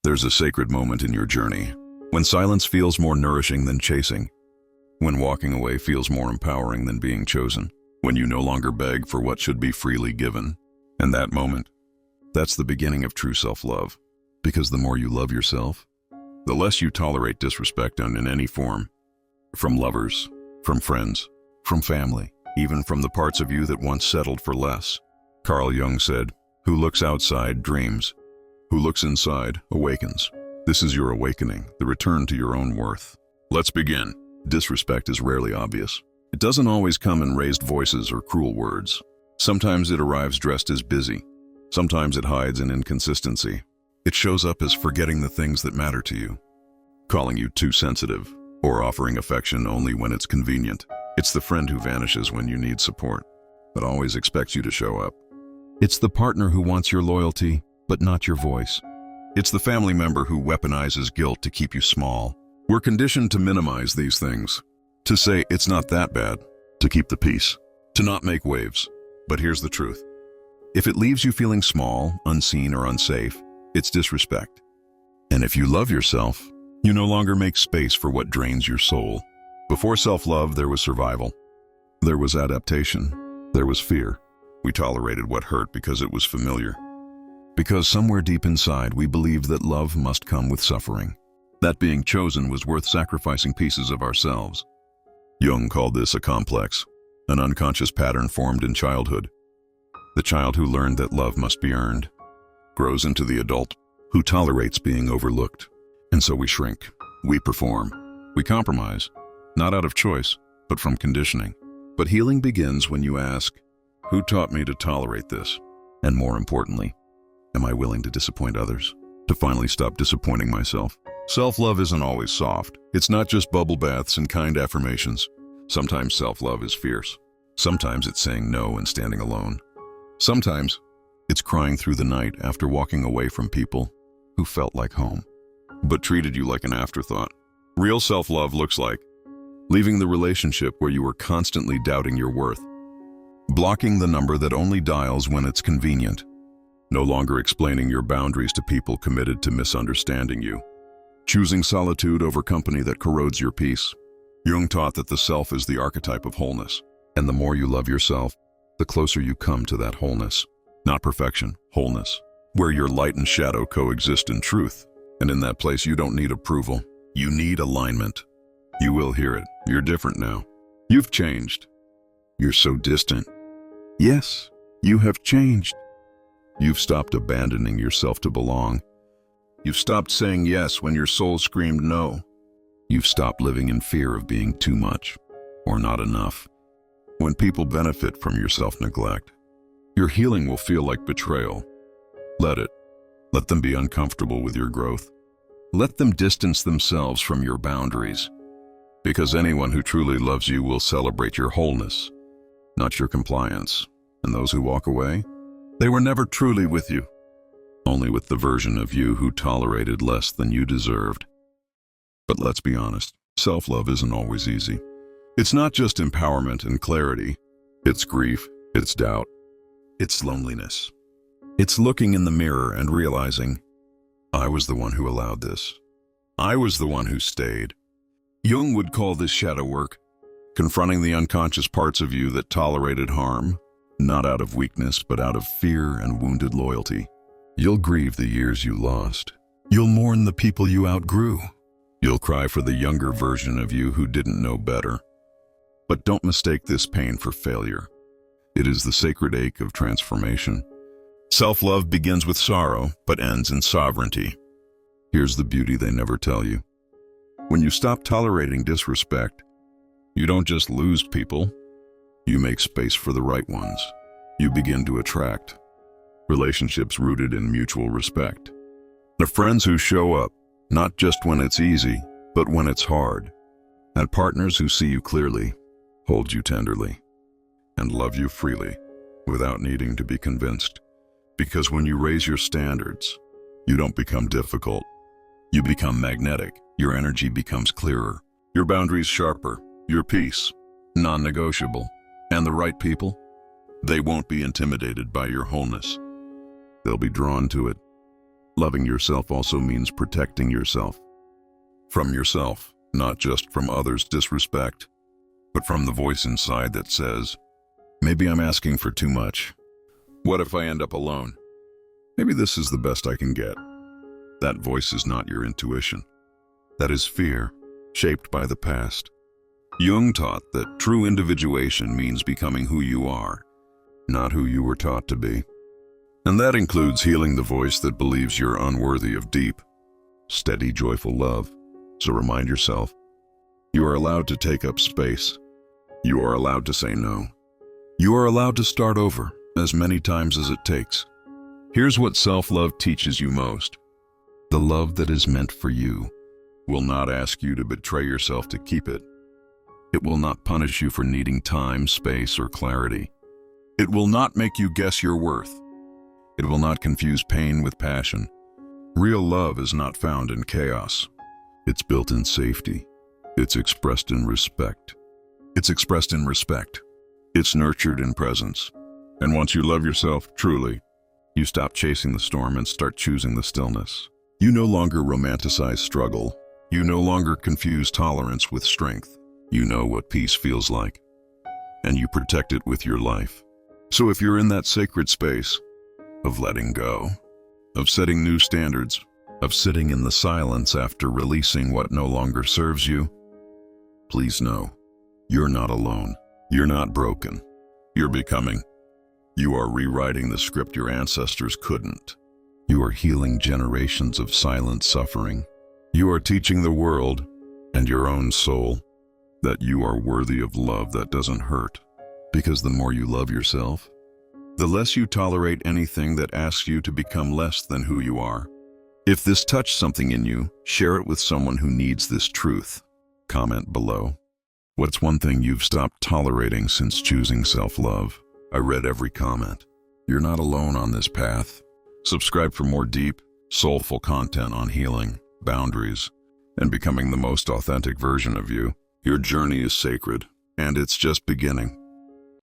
There's a sacred moment in your journey, when silence feels more nourishing than chasing, when walking away feels more empowering than being chosen, when you no longer beg for what should be freely given. And that moment, that's the beginning of true self-love. Because the more you love yourself, the less you tolerate disrespect in any form. From lovers, from friends, from family, even from the parts of you that once settled for less. Carl Jung said, "Who looks outside dreams. Who looks inside awakens." This is your awakening, the return to your own worth. Let's begin. Disrespect is rarely obvious. It doesn't always come in raised voices or cruel words. Sometimes it arrives dressed as busy. Sometimes it hides in inconsistency. It shows up as forgetting the things that matter to you, calling you too sensitive, or offering affection only when it's convenient. It's the friend who vanishes when you need support, but always expects you to show up. It's the partner who wants your loyalty, but not your voice. It's the family member who weaponizes guilt to keep you small. We're conditioned to minimize these things, to say it's not that bad, to keep the peace, to not make waves. But here's the truth. If it leaves you feeling small, unseen, or unsafe, it's disrespect. And if you love yourself, you no longer make space for what drains your soul. Before self-love, there was survival. There was adaptation. There was fear. We tolerated what hurt because it was familiar. Because somewhere deep inside, we believed that love must come with suffering. That being chosen was worth sacrificing pieces of ourselves. Jung called this a complex, an unconscious pattern formed in childhood. The child who learned that love must be earned grows into the adult who tolerates being overlooked. And so we shrink, we perform, we compromise, not out of choice, but from conditioning. But healing begins when you ask, who taught me to tolerate this? And more importantly, am I willing to disappoint others? To finally stop disappointing myself? Self-love isn't always soft. It's not just bubble baths and kind affirmations. Sometimes self-love is fierce. Sometimes it's saying no and standing alone. Sometimes it's crying through the night after walking away from people who felt like home, but treated you like an afterthought. Real self-love looks like leaving the relationship where you were constantly doubting your worth, blocking the number that only dials when it's convenient, no longer explaining your boundaries to people committed to misunderstanding you, choosing solitude over company that corrodes your peace. Jung taught that the self is the archetype of wholeness, and the more you love yourself, the closer you come to that wholeness. Not perfection, wholeness, where your light and shadow coexist in truth. And in that place, you don't need approval. You need alignment. You will hear it. You're different now. You've changed. You're so distant. Yes, you have changed. You've stopped abandoning yourself to belong. You've stopped saying yes when your soul screamed no. You've stopped living in fear of being too much or not enough. When people benefit from your self-neglect, your healing will feel like betrayal. Let it. Let them be uncomfortable with your growth. Let them distance themselves from your boundaries. Because anyone who truly loves you will celebrate your wholeness, not your compliance. And those who walk away, they were never truly with you, only with the version of you who tolerated less than you deserved. But let's be honest, self-love isn't always easy. It's not just empowerment and clarity. It's grief, it's doubt, it's loneliness. It's looking in the mirror and realizing, I was the one who allowed this. I was the one who stayed. Jung would call this shadow work, confronting the unconscious parts of you that tolerated harm, not out of weakness, but out of fear and wounded loyalty. You'll grieve the years you lost. You'll mourn the people you outgrew. You'll cry for the younger version of you who didn't know better. But don't mistake this pain for failure. It is the sacred ache of transformation. Self-love begins with sorrow, but ends in sovereignty. Here's the beauty they never tell you. When you stop tolerating disrespect, you don't just lose people, you make space for the right ones. You begin to attract relationships rooted in mutual respect. The friends who show up, not just when it's easy, but when it's hard. And partners who see you clearly, hold you tenderly, and love you freely, without needing to be convinced. Because when you raise your standards, you don't become difficult. You become magnetic. Your energy becomes clearer. Your boundaries sharper. Your peace non-negotiable. And the right people, they won't be intimidated by your wholeness. They'll be drawn to it. Loving yourself also means protecting yourself. From yourself, not just from others' disrespect, but from the voice inside that says, maybe I'm asking for too much. What if I end up alone? Maybe this is the best I can get. That voice is not your intuition. That is fear, shaped by the past. Jung taught that true individuation means becoming who you are, not who you were taught to be. And that includes healing the voice that believes you're unworthy of deep, steady, joyful love. So remind yourself, you are allowed to take up space. You are allowed to say no. You are allowed to start over as many times as it takes. Here's what self-love teaches you most. The love that is meant for you will not ask you to betray yourself to keep it. It will not punish you for needing time, space, or clarity. It will not make you guess your worth. It will not confuse pain with passion. Real love is not found in chaos. It's built in safety. It's expressed in respect. It's expressed in respect. It's nurtured in presence. And once you love yourself truly, you stop chasing the storm and start choosing the stillness. You no longer romanticize struggle. You no longer confuse tolerance with strength. You know what peace feels like, and you protect it with your life. So if you're in that sacred space of letting go, of setting new standards, of sitting in the silence after releasing what no longer serves you, please know, you're not alone. You're not broken. You're becoming. You are rewriting the script your ancestors couldn't. You are healing generations of silent suffering. You are teaching the world and your own soul that you are worthy of love that doesn't hurt. Because the more you love yourself, the less you tolerate anything that asks you to become less than who you are. If this touched something in you, share it with someone who needs this truth. Comment below. What's one thing you've stopped tolerating since choosing self-love? I read every comment. You're not alone on this path. Subscribe for more deep, soulful content on healing, boundaries, and becoming the most authentic version of you. Your journey is sacred, and it's just beginning.